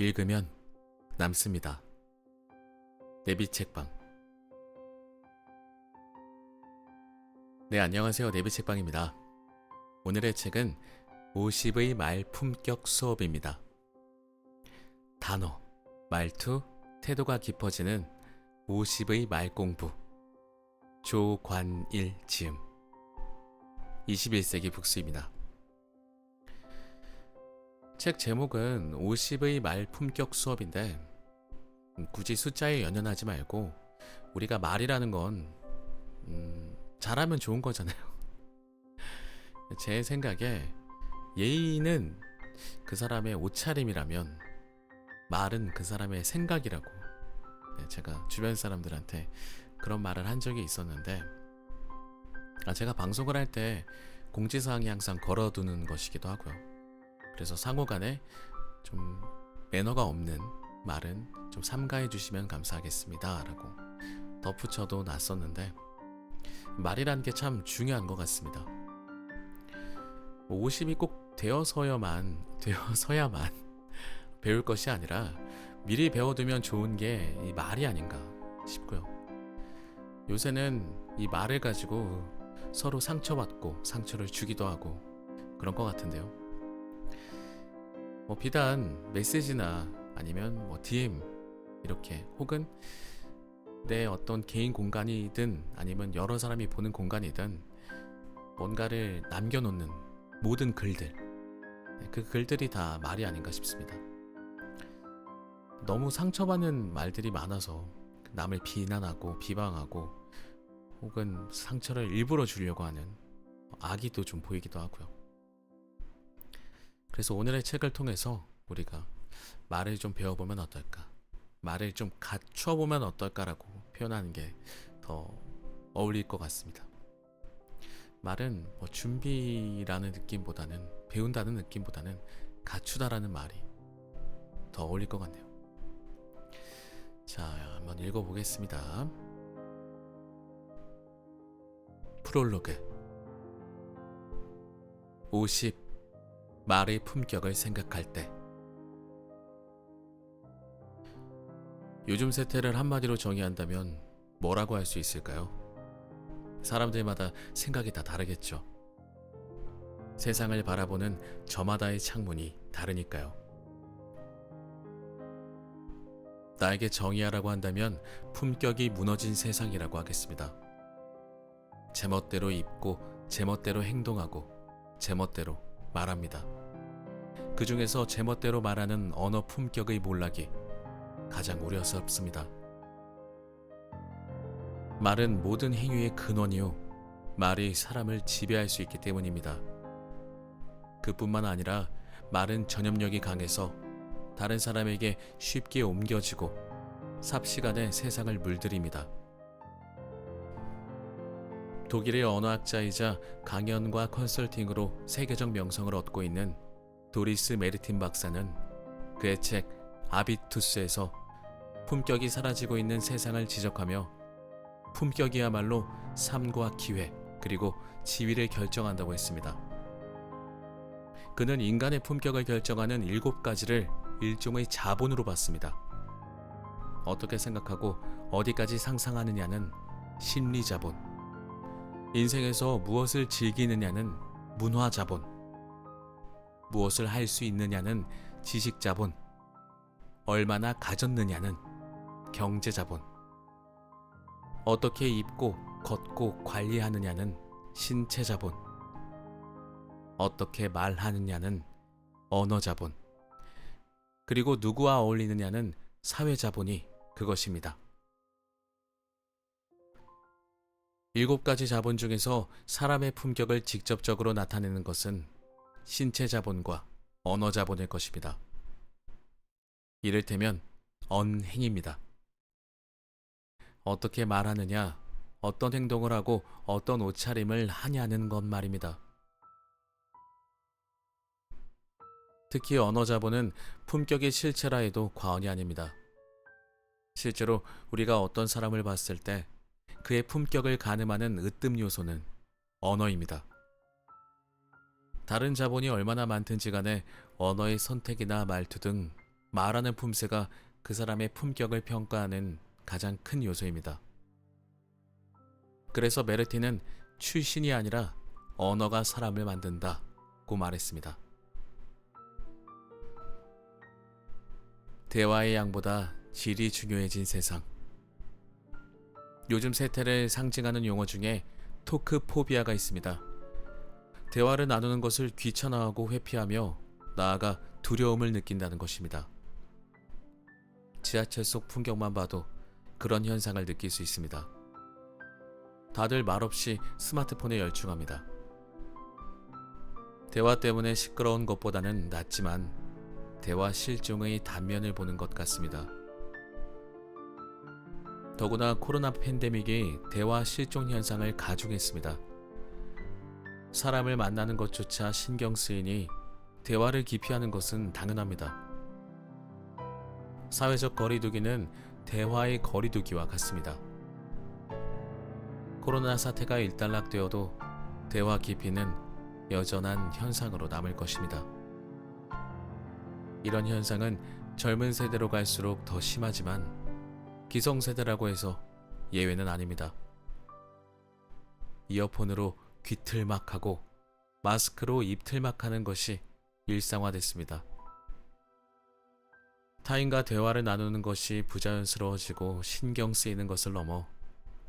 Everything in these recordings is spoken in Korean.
읽으면 남습니다. 내비책방. 네, 안녕하세요. 내비책방입니다. 오늘의 책은 50의 말 품격 수업입니다. 단어, 말투, 태도가 깊어지는 50의 말 공부. 조관일 지음. 21세기 북스입니다. 책 제목은 50의 말 품격 수업인데 굳이 숫자에 연연하지 말고 우리가 말이라는 건 잘하면 좋은 거잖아요. 제 생각에 예의는 그 사람의 옷차림이라면 말은 그 사람의 생각이라고 제가 주변 사람들한테 그런 말을 한 적이 있었는데 제가 방송을 할 때 공지사항에 항상 걸어두는 것이기도 하고요. 그래서 상호간에 좀 매너가 없는 말은 좀 삼가해 주시면 감사하겠습니다 라고 덧붙여도 놨었는데 말이라는 게 참 중요한 것 같습니다. 50이 꼭 되어서야만 배울 것이 아니라 미리 배워두면 좋은 게 이 말이 아닌가 싶고요. 요새는 이 말을 가지고 서로 상처받고 상처를 주기도 하고 그런 것 같은데요. 비단 메시지나 아니면 DM 이렇게 혹은 내 어떤 개인 공간이든 아니면 여러 사람이 보는 공간이든 뭔가를 남겨놓는 모든 글들, 그 글들이 다 말이 아닌가 싶습니다. 너무 상처받는 말들이 많아서 남을 비난하고 비방하고 혹은 상처를 일부러 주려고 하는 악의도 좀 보이기도 하고요. 그래서 오늘의 책을 통해서 우리가 말을 좀 배워보면 어떨까, 말을 좀 갖춰보면 어떨까라고 표현하는 게 더 어울릴 것 같습니다. 말은 준비라는 느낌보다는, 배운다는 느낌보다는 갖추다라는 말이 더 어울릴 것 같네요. 자, 한번 읽어보겠습니다. 프롤로그. 50. 말의 품격을 생각할 때. 요즘 세태를 한마디로 정의한다면 뭐라고 할 수 있을까요? 사람들마다 생각이 다 다르겠죠. 세상을 바라보는 저마다의 창문이 다르니까요. 나에게 정의하라고 한다면 품격이 무너진 세상이라고 하겠습니다. 제멋대로 입고 제멋대로 행동하고 제멋대로 말합니다. 그 중에서 제멋대로 말하는 언어 품격의 몰락이 가장 우려스럽습니다. 말은 모든 행위의 근원이요, 말이 사람을 지배할 수 있기 때문입니다. 그뿐만 아니라 말은 전염력이 강해서 다른 사람에게 쉽게 옮겨지고 삽시간에 세상을 물들입니다. 독일의 언어학자이자 강연과 컨설팅으로 세계적 명성을 얻고 있는 도리스 메르틴 박사는 그의 책 아비투스에서 품격이 사라지고 있는 세상을 지적하며 품격이야말로 삶과 기회 그리고 지위를 결정한다고 했습니다. 그는 인간의 품격을 결정하는 7가지를 일종의 자본으로 봤습니다. 어떻게 생각하고 어디까지 상상하느냐는 심리자본, 인생에서 무엇을 즐기느냐는 문화자본, 무엇을 할 수 있느냐는 지식자본, 얼마나 가졌느냐는 경제자본, 어떻게 입고 걷고 관리하느냐는 신체자본, 어떻게 말하느냐는 언어자본, 그리고 누구와 어울리느냐는 사회자본이 그것입니다. 7가지 자본 중에서 사람의 품격을 직접적으로 나타내는 것은 신체자본과 언어자본일 것입니다. 이를테면 언행입니다. 어떻게 말하느냐, 어떤 행동을 하고 어떤 옷차림을 하냐는 것 말입니다. 특히 언어자본은 품격의 실체라 해도 과언이 아닙니다. 실제로 우리가 어떤 사람을 봤을 때 그의 품격을 가늠하는 으뜸 요소는 언어입니다. 다른 자본이 얼마나 많든지 간에 언어의 선택이나 말투 등 말하는 품새가 그 사람의 품격을 평가하는 가장 큰 요소입니다. 그래서 메르티는 출신이 아니라 언어가 사람을 만든다고 말했습니다. 대화의 양보다 질이 중요해진 세상. 요즘 세태를 상징하는 용어 중에 토크포비아가 있습니다. 대화를 나누는 것을 귀찮아하고 회피하며 나아가 두려움을 느낀다는 것입니다. 지하철 속 풍경만 봐도 그런 현상을 느낄 수 있습니다. 다들 말없이 스마트폰에 열중합니다. 대화 때문에 시끄러운 것보다는 낫지만 대화 실종의 단면을 보는 것 같습니다. 더구나 코로나 팬데믹이 대화 실종 현상을 가중했습니다. 사람을 만나는 것조차 신경 쓰이니 대화를 기피하는 것은 당연합니다. 사회적 거리두기는 대화의 거리두기와 같습니다. 코로나 사태가 일단락되어도 대화 기피는 여전한 현상으로 남을 것입니다. 이런 현상은 젊은 세대로 갈수록 더 심하지만 기성세대라고 해서 예외는 아닙니다. 이어폰으로 귀틀막하고 마스크로 입틀막하는 것이 일상화됐습니다. 타인과 대화를 나누는 것이 부자연스러워지고 신경 쓰이는 것을 넘어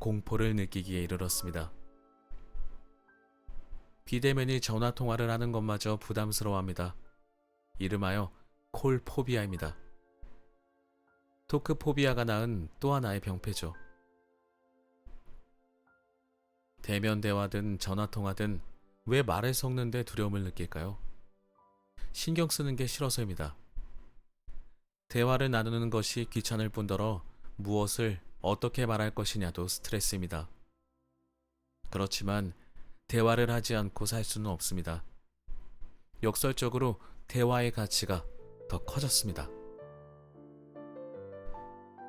공포를 느끼기에 이르렀습니다. 비대면이 전화통화를 하는 것마저 부담스러워합니다. 이름하여 콜포비아입니다. 토크포비아가 낳은 또 하나의 병폐죠. 대면 대화든 전화통화든 왜 말을 섞는데 두려움을 느낄까요? 신경 쓰는 게 싫어서입니다. 대화를 나누는 것이 귀찮을 뿐더러 무엇을 어떻게 말할 것이냐도 스트레스입니다. 그렇지만 대화를 하지 않고 살 수는 없습니다. 역설적으로 대화의 가치가 더 커졌습니다.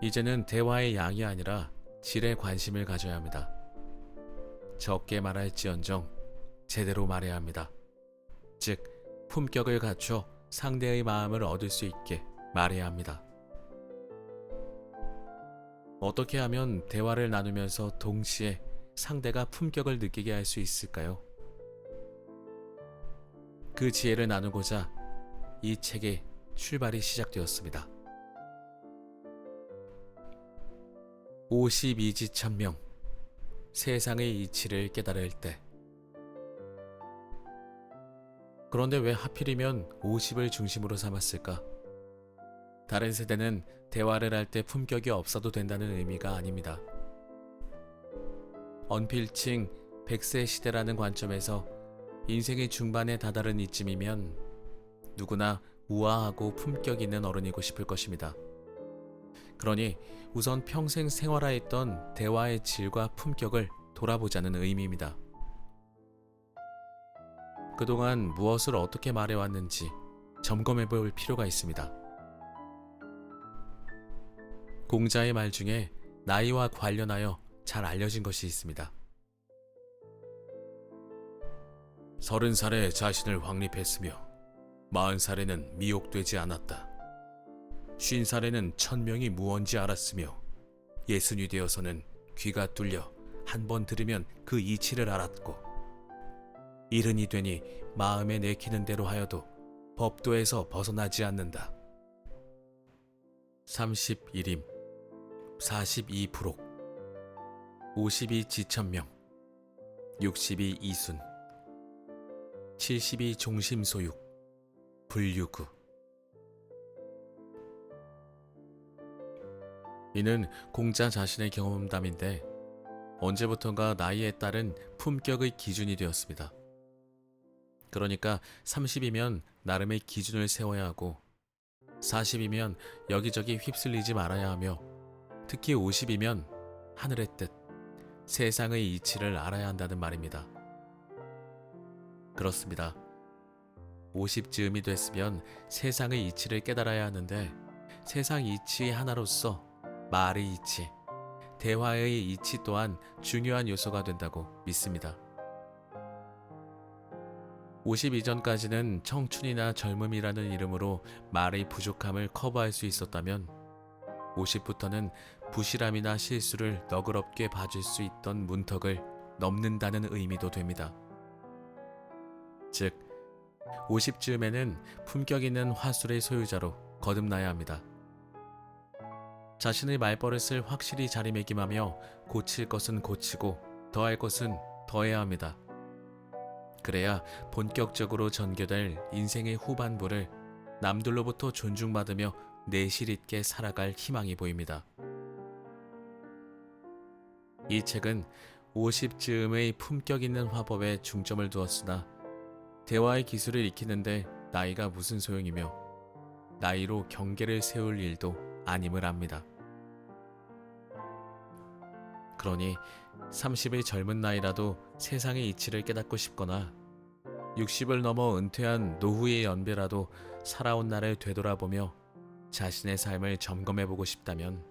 이제는 대화의 양이 아니라 질에 관심을 가져야 합니다. 적게 말할지언정 제대로 말해야 합니다. 즉, 품격을 갖춰 상대의 마음을 얻을 수 있게 말해야 합니다. 어떻게 하면 대화를 나누면서 동시에 상대가 품격을 느끼게 할 수 있을까요? 그 지혜를 나누고자 이 책의 출발이 시작되었습니다. 52지천명, 세상의 이치를 깨달을 때. 그런데 왜 하필이면 50을 중심으로 삼았을까? 다른 세대는 대화를 할 때 품격이 없어도 된다는 의미가 아닙니다. 언필칭 100세 시대라는 관점에서 인생의 중반에 다다른 이쯤이면 누구나 우아하고 품격 있는 어른이고 싶을 것입니다. 그러니 우선 평생 생활하였던 대화의 질과 품격을 돌아보자는 의미입니다. 그동안 무엇을 어떻게 말해왔는지 점검해 볼 필요가 있습니다. 공자의 말 중에 나이와 관련하여 잘 알려진 것이 있습니다. 30살에 자신을 확립했으며 40살에는 미혹되지 않았다. 50살에는 천명이 무언지 알았으며 60이 되어서는 귀가 뚫려 한 번 들으면 그 이치를 알았고 70이 되니 마음에 내키는 대로 하여도 법도에서 벗어나지 않는다. 31임 42%, 52 지천명, 62 이순, 72 종심소육, 불유구. 이는 공자 자신의 경험담인데 언제부턴가 나이에 따른 품격의 기준이 되었습니다. 그러니까 30이면 나름의 기준을 세워야 하고 40이면 여기저기 휩쓸리지 말아야 하며 특히 50이면 하늘의 뜻, 세상의 이치를 알아야 한다는 말입니다. 그렇습니다. 50즈음이 됐으면 세상의 이치를 깨달아야 하는데 세상 이치 하나로서 말의 이치, 대화의 이치 또한 중요한 요소가 된다고 믿습니다. 50 이전까지는 청춘이나 젊음이라는 이름으로 말의 부족함을 커버할 수 있었다면 50부터는 부실함이나 실수를 너그럽게 봐줄 수 있던 문턱을 넘는다는 의미도 됩니다. 즉, 50쯤에는 품격 있는 화술의 소유자로 거듭나야 합니다. 자신의 말버릇을 확실히 자리매김하며 고칠 것은 고치고 더할 것은 더해야 합니다. 그래야 본격적으로 전개될 인생의 후반부를 남들로부터 존중받으며 내실 있게 살아갈 희망이 보입니다. 이 책은 50즈음의 품격 있는 화법에 중점을 두었으나 대화의 기술을 익히는데 나이가 무슨 소용이며 나이로 경계를 세울 일도 아님을 압니다. 그러니 30의 젊은 나이라도 세상의 이치를 깨닫고 싶거나 60을 넘어 은퇴한 노후의 연배라도 살아온 날을 되돌아보며 자신의 삶을 점검해보고 싶다면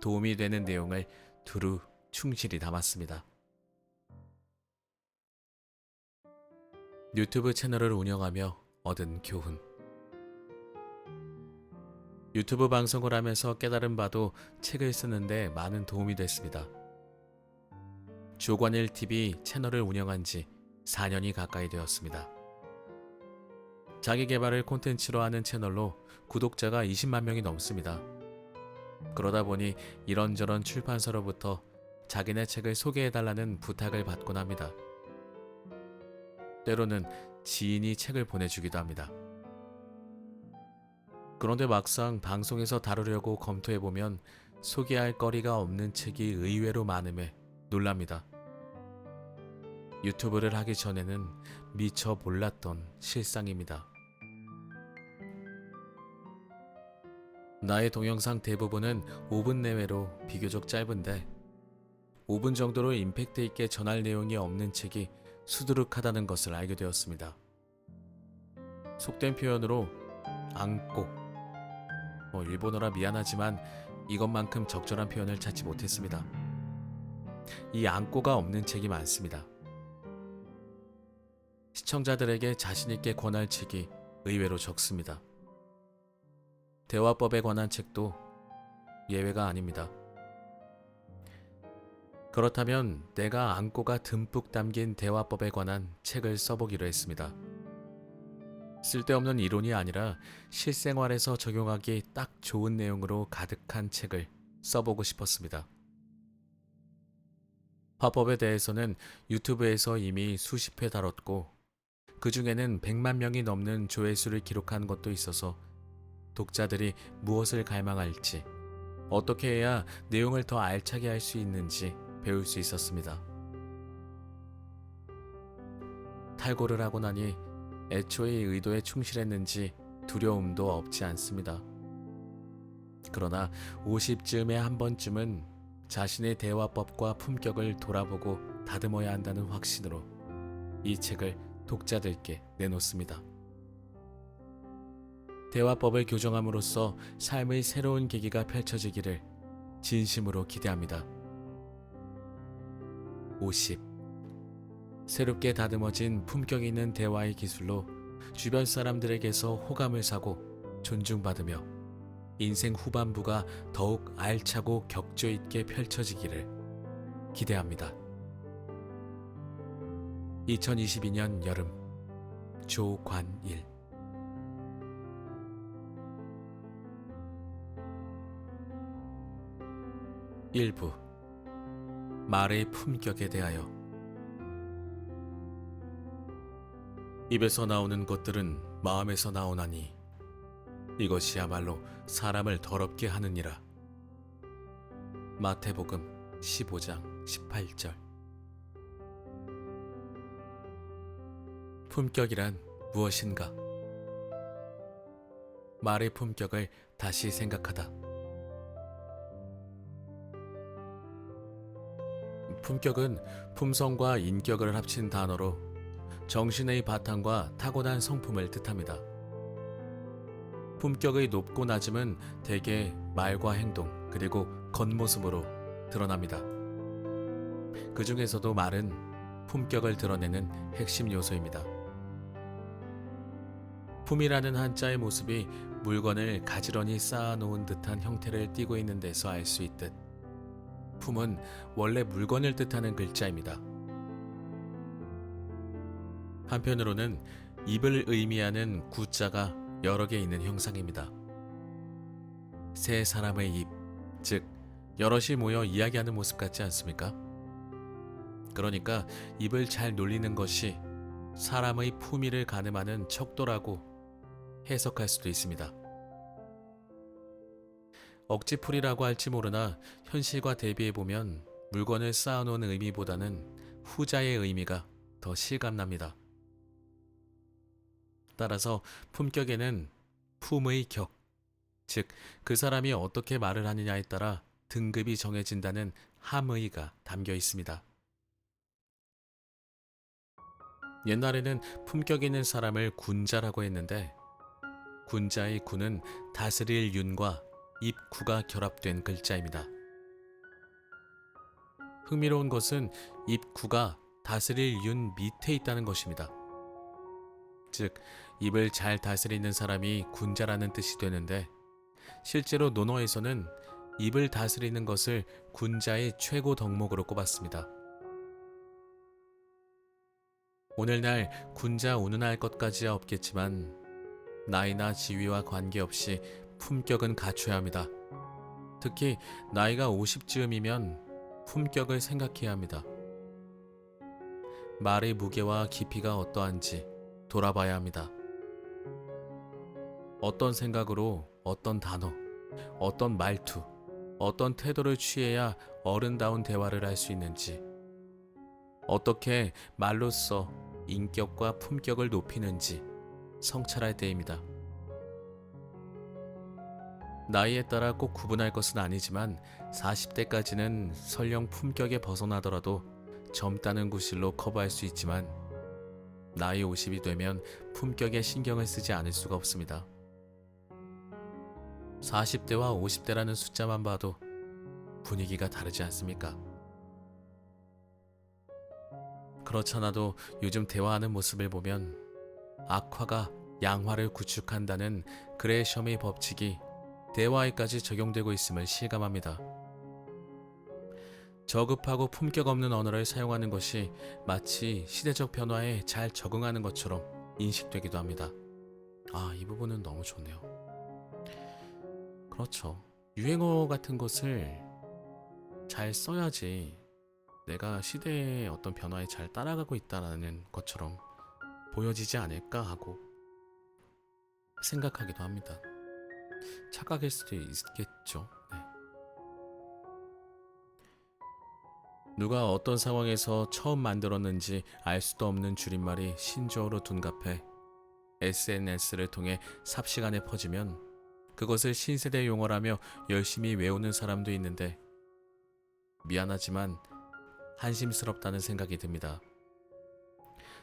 도움이 되는 내용을 두루 충실히 담았습니다. 유튜브 채널을 운영하며 얻은 교훈. 유튜브 방송을 하면서 깨달은 바도 책을 쓰는데 많은 도움이 됐습니다. 조관일TV 채널을 운영한 지 4년이 가까이 되었습니다. 자기 개발을 콘텐츠로 하는 채널로 구독자가 20만 명이 넘습니다. 그러다 보니 이런저런 출판사로부터 자기네 책을 소개해달라는 부탁을 받곤 합니다. 때로는 지인이 책을 보내주기도 합니다. 그런데 막상 방송에서 다루려고 검토해보면 소개할 거리가 없는 책이 의외로 많음에 놀랍니다. 유튜브를 하기 전에는 미처 몰랐던 실상입니다. 나의 동영상 대부분은 5분 내외로 비교적 짧은데 5분 정도로 임팩트 있게 전할 내용이 없는 책이 수두룩하다는 것을 알게 되었습니다. 속된 표현으로 앙꼬, 일본어라 미안하지만 이것만큼 적절한 표현을 찾지 못했습니다. 이 앙꼬가 없는 책이 많습니다. 시청자들에게 자신있게 권할 책이 의외로 적습니다. 대화법에 관한 책도 예외가 아닙니다. 그렇다면 내가 앙꼬가 듬뿍 담긴 대화법에 관한 책을 써보기로 했습니다. 쓸데없는 이론이 아니라 실생활에서 적용하기 딱 좋은 내용으로 가득한 책을 써보고 싶었습니다. 화법에 대해서는 유튜브에서 이미 수십 회 다뤘고 그 중에는 100만 명이 넘는 조회수를 기록한 것도 있어서 독자들이 무엇을 갈망할지, 어떻게 해야 내용을 더 알차게 할 수 있는지 배울 수 있었습니다. 탈고를 하고 나니 애초의 의도에 충실했는지 두려움도 없지 않습니다. 그러나 50쯤에 한 번쯤은 자신의 대화법과 품격을 돌아보고 다듬어야 한다는 확신으로 이 책을 독자들께 내놓습니다. 대화법을 교정함으로써 삶의 새로운 계기가 펼쳐지기를 진심으로 기대합니다. 50. 새롭게 다듬어진 품격 있는 대화의 기술로 주변 사람들에게서 호감을 사고 존중받으며 인생 후반부가 더욱 알차고 격조 있게 펼쳐지기를 기대합니다. 2022년 여름 조관일. 일부 말의 품격에 대하여. 입에서 나오는 것들은 마음에서 나오나니 이것이야말로 사람을 더럽게 하느니라. 마태복음 15장 18절. 품격이란 무엇인가? 말의 품격을 다시 생각하다. 품격은 품성과 인격을 합친 단어로 정신의 바탕과 타고난 성품을 뜻합니다. 품격의 높고 낮음은 대개 말과 행동 그리고 겉모습으로 드러납니다. 그 중에서도 말은 품격을 드러내는 핵심 요소입니다. 품이라는 한자의 모습이 물건을 가지런히 쌓아놓은 듯한 형태를 띠고 있는 데서 알 수 있듯 품은 원래 물건을 뜻하는 글자입니다. 한편으로는 입을 의미하는 구자가 여러 개 있는 형상입니다. 세 사람의 입, 즉 여럿이 모여 이야기하는 모습 같지 않습니까? 그러니까 입을 잘 놀리는 것이 사람의 품위를 가늠하는 척도라고 해석할 수도 있습니다. 억지풀이라고 할지 모르나 현실과 대비해보면 물건을 쌓아놓은 의미보다는 후자의 의미가 더 실감납니다. 따라서 품격에는 품의 격, 즉 그 사람이 어떻게 말을 하느냐에 따라 등급이 정해진다는 함의가 담겨 있습니다. 옛날에는 품격 있는 사람을 군자라고 했는데 군자의 군은 다스릴 윤과 입구가 결합된 글자입니다. 흥미로운 것은 입구가 다스릴 윤 밑에 있다는 것입니다. 즉 입을 잘 다스리는 사람이 군자라는 뜻이 되는데 실제로 논어에서는 입을 다스리는 것을 군자의 최고 덕목으로 꼽았습니다. 오늘날 군자 운운할 것까지야 없겠지만 나이나 지위와 관계없이 품격은 갖춰야 합니다. 특히 나이가 50쯤이면 품격을 생각해야 합니다. 말의 무게와 깊이가 어떠한지 돌아봐야 합니다. 어떤 생각으로 어떤 단어, 어떤 말투, 어떤 태도를 취해야 어른다운 대화를 할 수 있는지, 어떻게 말로써 인격과 품격을 높이는지 성찰할 때입니다. 나이에 따라 꼭 구분할 것은 아니지만 40대까지는 설령 품격에 벗어나더라도 젊다는 구실로 커버할 수 있지만 나이 50이 되면 품격에 신경을 쓰지 않을 수가 없습니다. 40대와 50대라는 숫자만 봐도 분위기가 다르지 않습니까? 그렇잖아도 요즘 대화하는 모습을 보면 악화가 양화를 구축한다는 그레셔미의 법칙이 대화에까지 적용되고 있음을 실감합니다. 저급하고 품격 없는 언어를 사용하는 것이 마치 시대적 변화에 잘 적응하는 것처럼 인식되기도 합니다. 이 부분은 너무 좋네요. 그렇죠. 유행어 같은 것을 잘 써야지 내가 시대의 어떤 변화에 잘 따라가고 있다는 것처럼 보여지지 않을까 하고 생각하기도 합니다. 착각일 수도 있겠죠. 네. 누가 어떤 상황에서 처음 만들었는지 알 수도 없는 줄임말이 신조어로 둔갑해 SNS를 통해 삽시간에 퍼지면 그것을 신세대 용어라며 열심히 외우는 사람도 있는데 미안하지만 한심스럽다는 생각이 듭니다.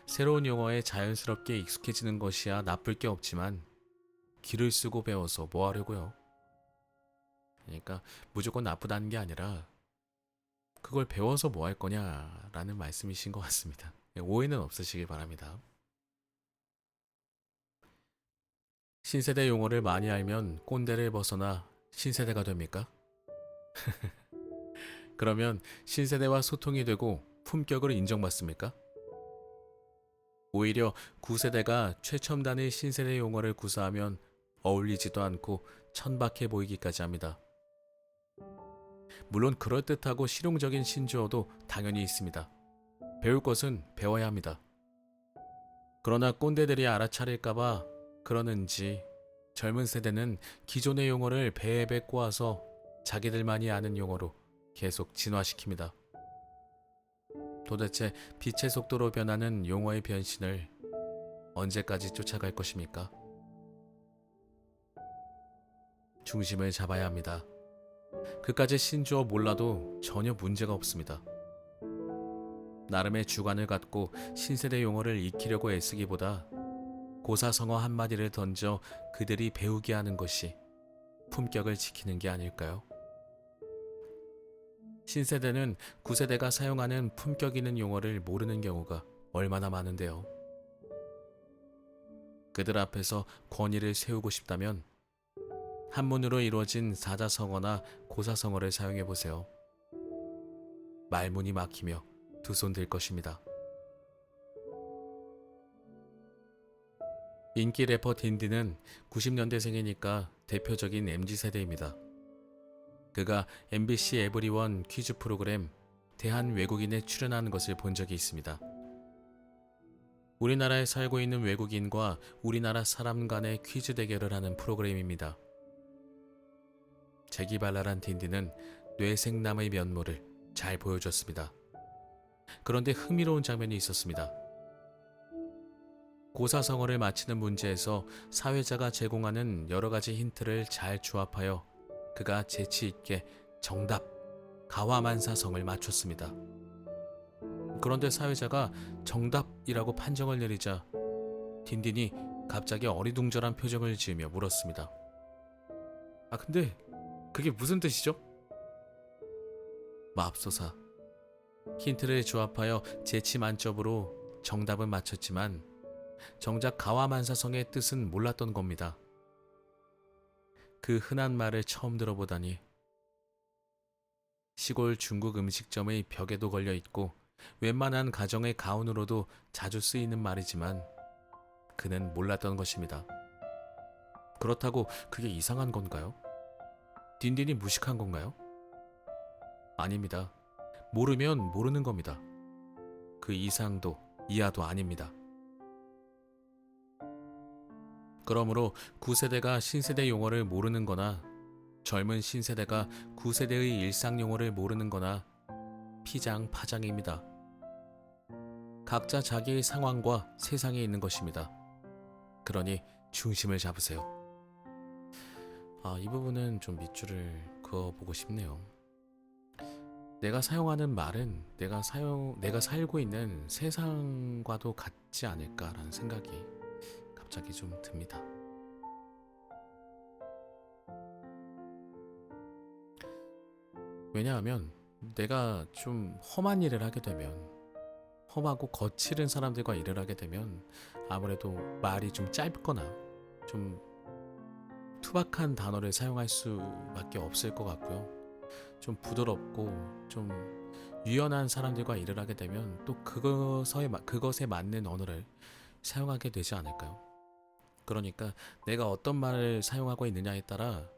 새로운 용어에 자연스럽게 익숙해지는 것이야 나쁠 게 없지만 기를 쓰고 배워서 뭐 하려고요? 그러니까 무조건 나쁘다는 게 아니라 그걸 배워서 뭐 할 거냐라는 말씀이신 것 같습니다. 오해는 없으시길 바랍니다. 신세대 용어를 많이 알면 꼰대를 벗어나 신세대가 됩니까? 그러면 신세대와 소통이 되고 품격을 인정받습니까? 오히려 구세대가 최첨단의 신세대 용어를 구사하면 어울리지도 않고 천박해 보이기까지 합니다. 물론 그럴듯하고 실용적인 신조어도 당연히 있습니다. 배울 것은 배워야 합니다. 그러나 꼰대들이 알아차릴까봐 그러는지 젊은 세대는 기존의 용어를 배에 꼬아서 자기들만이 아는 용어로 계속 진화시킵니다. 도대체 빛의 속도로 변하는 용어의 변신을 언제까지 쫓아갈 것입니까? 중심을 잡아야 합니다. 그까지 신조어 몰라도 전혀 문제가 없습니다. 나름의 주관을 갖고 신세대 용어를 익히려고 애쓰기보다 고사성어 한마디를 던져 그들이 배우게 하는 것이 품격을 지키는 게 아닐까요? 신세대는 구세대가 사용하는 품격 있는 용어를 모르는 경우가 얼마나 많은데요. 그들 앞에서 권위를 세우고 싶다면 한문으로 이루어진 사자성어나 고사성어를 사용해 보세요. 말문이 막히며 두 손 들 것입니다. 인기 래퍼 딘딘은 90년대생이니까 대표적인 MZ세대입니다. 그가 MBC 에브리원 퀴즈 프로그램 대한 외국인에 출연하는 것을 본 적이 있습니다. 우리나라에 살고 있는 외국인과 우리나라 사람 간의 퀴즈 대결을 하는 프로그램입니다. 재기발랄한 딘딘은 뇌생남의 면모를 잘 보여줬습니다. 그런데 흥미로운 장면이 있었습니다. 고사성어를 맞히는 문제에서 사회자가 제공하는 여러 가지 힌트를 잘 조합하여 그가 재치 있게 정답 가와만사성을 맞췄습니다. 그런데 사회자가 정답이라고 판정을 내리자 딘딘이 갑자기 어리둥절한 표정을 지으며 물었습니다. 아, 근데 그게 무슨 뜻이죠? 맙소사. 힌트를 조합하여 재치 만점으로 정답은 맞췄지만 정작 가와만사성의 뜻은 몰랐던 겁니다. 그 흔한 말을 처음 들어보다니. 시골 중국 음식점의 벽에도 걸려 있고 웬만한 가정의 가훈으로도 자주 쓰이는 말이지만 그는 몰랐던 것입니다. 그렇다고 그게 이상한 건가요? 딘딘이 무식한 건가요? 아닙니다. 모르면 모르는 겁니다. 그 이상도 이하도 아닙니다. 그러므로 9세대가 신세대 용어를 모르는 거나 젊은 신세대가 9세대의 일상 용어를 모르는 거나 피장파장입니다. 각자 자기의 상황과 세상에 있는 것입니다. 그러니 중심을 잡으세요. 이 부분은 좀 밑줄을 그어보고 싶네요. 내가 사용하는 말은 내가 살고 있는 세상과도 같지 않을까라는 생각이 갑자기 좀 듭니다. 왜냐하면 내가 좀 험한 일을 하게 되면, 험하고 거칠은 사람들과 일을 하게 되면 아무래도 말이 좀 짧거나 좀 투박한 단어를 사용할 수밖에 없을 것 같고요. 좀 부드럽고 좀 유연한 사람들과 일을 하게 되면 또 그것에 맞는 언어를 사용하게 되지 않을까요? 그러니까 내가 어떤 말을 사용하고 있느냐에 따라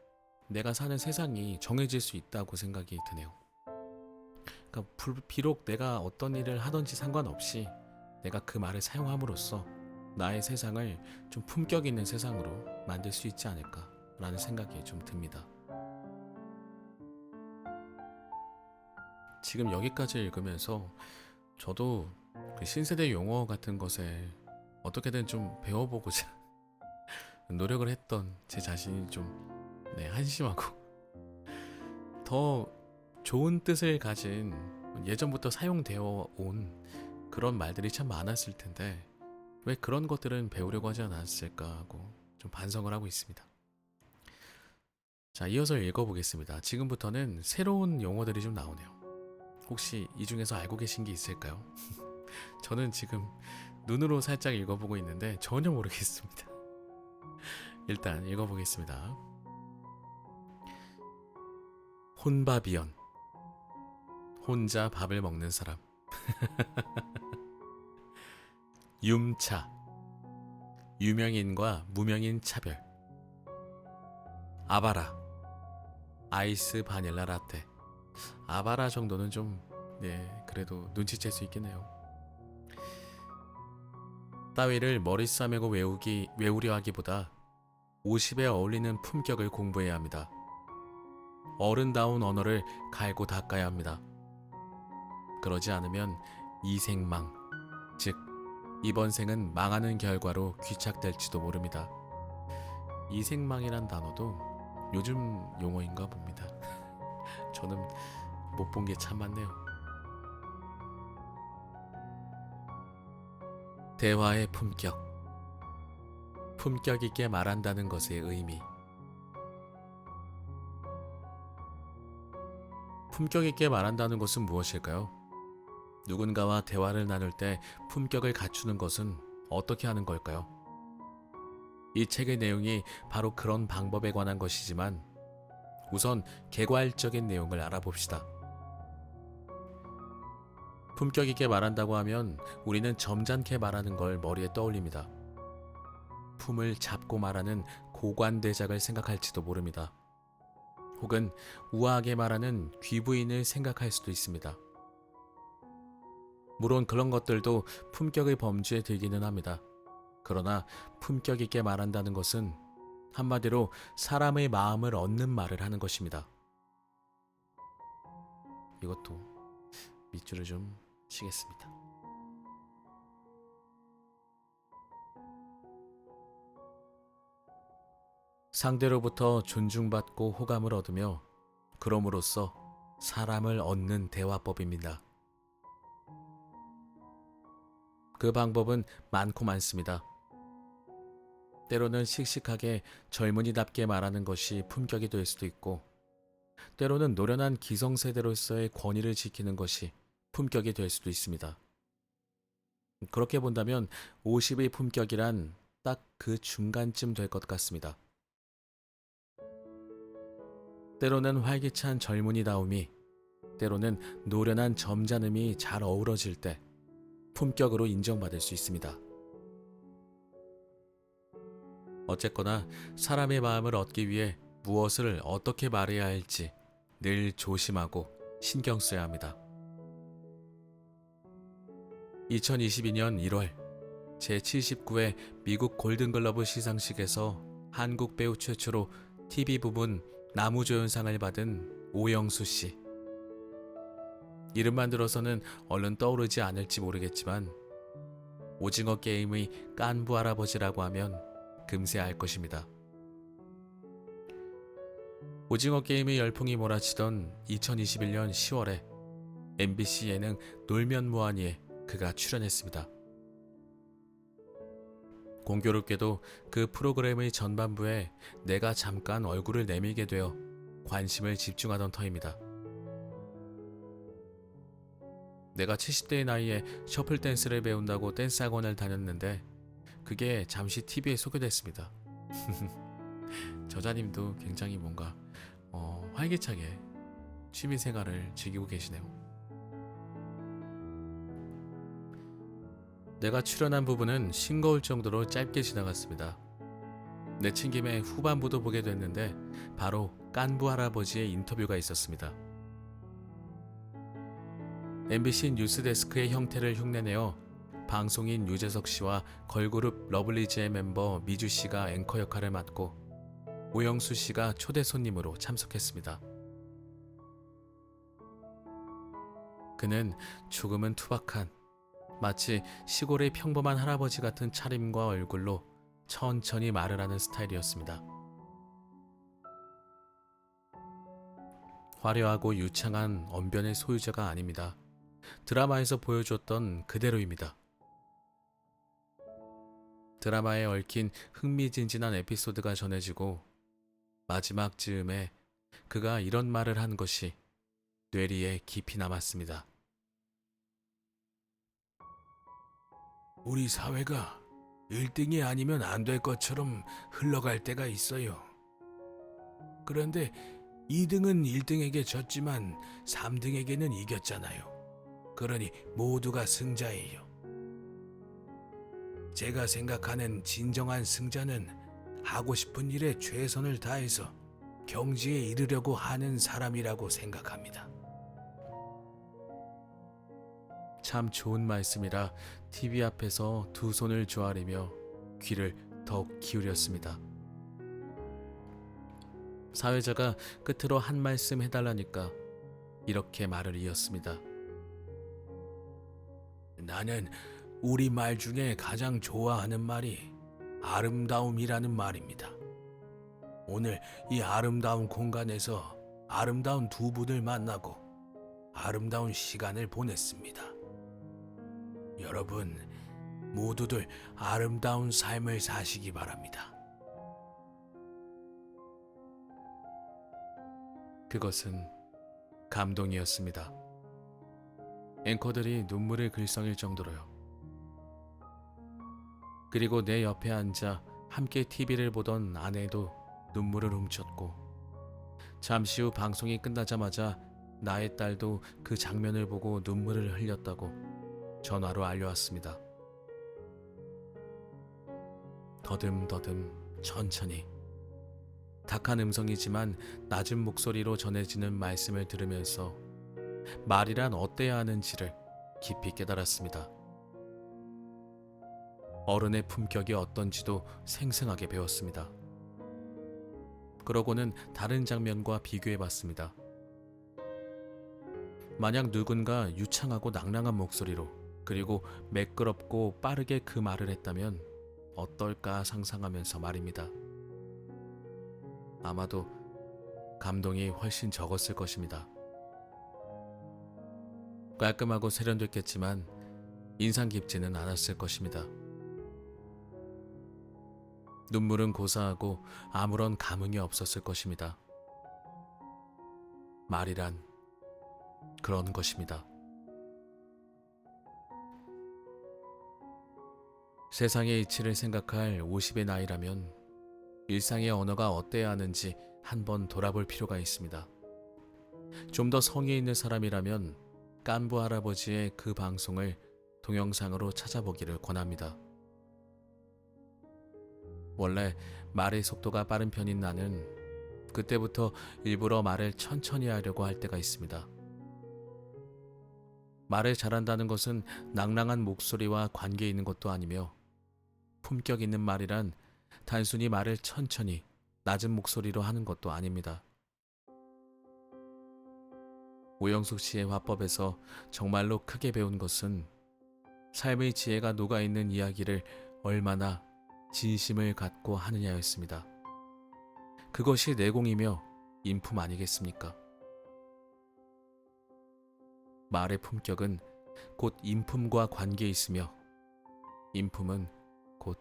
내가 사는 세상이 정해질 수 있다고 생각이 드네요. 그러니까 비록 내가 어떤 일을 하든지 상관없이 내가 그 말을 사용함으로써 나의 세상을 좀 품격 있는 세상으로 만들 수 있지 않을까라는 생각이 좀 듭니다. 지금 여기까지 읽으면서 저도 그 신세대 용어 같은 것에 어떻게든 좀 배워보고자 노력을 했던 제 자신이 좀 한심하고 더 좋은 뜻을 가진 예전부터 사용되어 온 그런 말들이 참 많았을 텐데 왜 그런 것들은 배우려고 하지 않았을까 하고 좀 반성을 하고 있습니다. 자, 이어서 읽어보겠습니다. 지금부터는 새로운 용어들이 좀 나오네요. 혹시 이 중에서 알고 계신 게 있을까요? 저는 지금 눈으로 살짝 읽어보고 있는데 전혀 모르겠습니다. 일단 읽어보겠습니다. 혼밥이연, 혼자 밥을 먹는 사람. 윰차, 유명인과 무명인 차별. 아바라, 아이스 바닐라 라떼. 아바라 정도는 좀 그래도 눈치챌 수 있겠네요. 따위를 머리 싸매고 외우려 하기보다 50에 어울리는 품격을 공부해야 합니다. 어른다운 언어를 갈고 닦아야 합니다. 그러지 않으면 이생망, 즉 이번 생은 망하는 결과로 귀착될지도 모릅니다. 이생망이란 단어도 요즘 용어인가 봅니다. 저는 못 본 게 참 많네요. 대화의 품격, 품격 있게 말한다는 것의 의미. 품격 있게 말한다는 것은 무엇일까요? 누군가와 대화를 나눌 때 품격을 갖추는 것은 어떻게 하는 걸까요? 이 책의 내용이 바로 그런 방법에 관한 것이지만 우선 개괄적인 내용을 알아봅시다. 품격 있게 말한다고 하면 우리는 점잖게 말하는 걸 머리에 떠올립니다. 품을 잡고 말하는 고관대작을 생각할지도 모릅니다. 혹은 우아하게 말하는 귀부인을 생각할 수도 있습니다. 물론 그런 것들도 품격의 범주에 들기는 합니다. 그러나 품격 있게 말한다는 것은 한마디로 사람의 마음을 얻는 말을 하는 것입니다. 이것도 밑줄을 좀 치겠습니다. 상대로부터 존중받고 호감을 얻으며 그럼으로써 사람을 얻는 대화법입니다. 그 방법은 많고 많습니다. 때로는 씩씩하게 젊은이답게 말하는 것이 품격이 될 수도 있고, 때로는 노련한 기성세대로서의 권위를 지키는 것이 품격이 될 수도 있습니다. 그렇게 본다면 50의 품격이란 딱 그 중간쯤 될 것 같습니다. 때로는 활기찬 젊은이다움이, 때로는 노련한 점잖음이 잘 어우러질 때 품격으로 인정받을 수 있습니다. 어쨌거나 사람의 마음을 얻기 위해 무엇을 어떻게 말해야 할지 늘 조심하고 신경 써야 합니다. 2022년 1월 제79회 미국 골든글러브 시상식에서 한국 배우 최초로 TV 부문 나무조연상을 받은 오영수 씨. 이름만 들어서는 얼른 떠오르지 않을지 모르겠지만 오징어 게임의 깐부 할아버지라고 하면 금세 알 것입니다. 오징어 게임의 열풍이 몰아치던 2021년 10월에 MBC 예능 놀면 뭐하니에 그가 출연했습니다. 공교롭게도 그 프로그램의 전반부에 내가 잠깐 얼굴을 내밀게 되어 관심을 집중하던 터입니다. 내가 70대의 나이에 셔플 댄스를 배운다고 댄스 학원을 다녔는데 그게 잠시 TV에 소개됐습니다. 저자님도 굉장히 뭔가 활기차게 취미생활을 즐기고 계시네요. 내가 출연한 부분은 싱거울 정도로 짧게 지나갔습니다. 내친 김에 후반부도 보게 됐는데 바로 깐부 할아버지의 인터뷰가 있었습니다. MBC 뉴스데스크의 형태를 흉내내어 방송인 유재석 씨와 걸그룹 러블리즈의 멤버 미주 씨가 앵커 역할을 맡고 오영수 씨가 초대 손님으로 참석했습니다. 그는 조금은 투박한, 마치 시골의 평범한 할아버지 같은 차림과 얼굴로 천천히 말을 하는 스타일이었습니다. 화려하고 유창한 언변의 소유자가 아닙니다. 드라마에서 보여줬던 그대로입니다. 드라마에 얽힌 흥미진진한 에피소드가 전해지고 마지막 즈음에 그가 이런 말을 한 것이 뇌리에 깊이 남았습니다. 우리 사회가 1등이 아니면 안 될 것처럼 흘러갈 때가 있어요. 그런데 2등은 1등에게 졌지만 3등에게는 이겼잖아요. 그러니 모두가 승자예요. 제가 생각하는 진정한 승자는 하고 싶은 일에 최선을 다해서 경지에 이르려고 하는 사람이라고 생각합니다. 참 좋은 말씀이라 TV 앞에서 두 손을 조아리며 귀를 더욱 기울였습니다. 사회자가 끝으로 한 말씀 해달라니까 이렇게 말을 이었습니다. 나는 우리말 중에 가장 좋아하는 말이 아름다움이라는 말입니다. 오늘 이 아름다운 공간에서 아름다운 두 분을 만나고 아름다운 시간을 보냈습니다. 여러분 모두들 아름다운 삶을 사시기 바랍니다. 그것은 감동이었습니다. 앵커들이 눈물을 글썽일 정도로요. 그리고 내 옆에 앉아 함께 TV를 보던 아내도 눈물을 훔쳤고 잠시 후 방송이 끝나자마자 나의 딸도 그 장면을 보고 눈물을 흘렸다고 전화로 알려왔습니다. 더듬더듬 천천히 탁한 음성이지만 낮은 목소리로 전해지는 말씀을 들으면서 말이란 어때야 하는지를 깊이 깨달았습니다. 어른의 품격이 어떤지도 생생하게 배웠습니다. 그러고는 다른 장면과 비교해봤습니다. 만약 누군가 유창하고 낭랑한 목소리로 그리고 매끄럽고 빠르게 그 말을 했다면 어떨까 상상하면서 말입니다. 아마도 감동이 훨씬 적었을 것입니다. 깔끔하고 세련됐겠지만 인상 깊지는 않았을 것입니다. 눈물은 고사하고 아무런 감흥이 없었을 것입니다. 말이란 그런 것입니다. 세상의 이치를 생각할 50의 나이라면 일상의 언어가 어때야 하는지 한번 돌아볼 필요가 있습니다. 좀 더 성의 있는 사람이라면 깐부 할아버지의 그 방송을 동영상으로 찾아보기를 권합니다. 원래 말의 속도가 빠른 편인 나는 그때부터 일부러 말을 천천히 하려고 할 때가 있습니다. 말을 잘한다는 것은 낭랑한 목소리와 관계 있는 것도 아니며 품격 있는 말이란 단순히 말을 천천히 낮은 목소리로 하는 것도 아닙니다. 오영숙 씨의 화법에서 정말로 크게 배운 것은 삶의 지혜가 녹아있는 이야기를 얼마나 진심을 갖고 하느냐였습니다. 그것이 내공이며 인품 아니겠습니까? 말의 품격은 곧 인품과 관계에 있으며 인품은 곧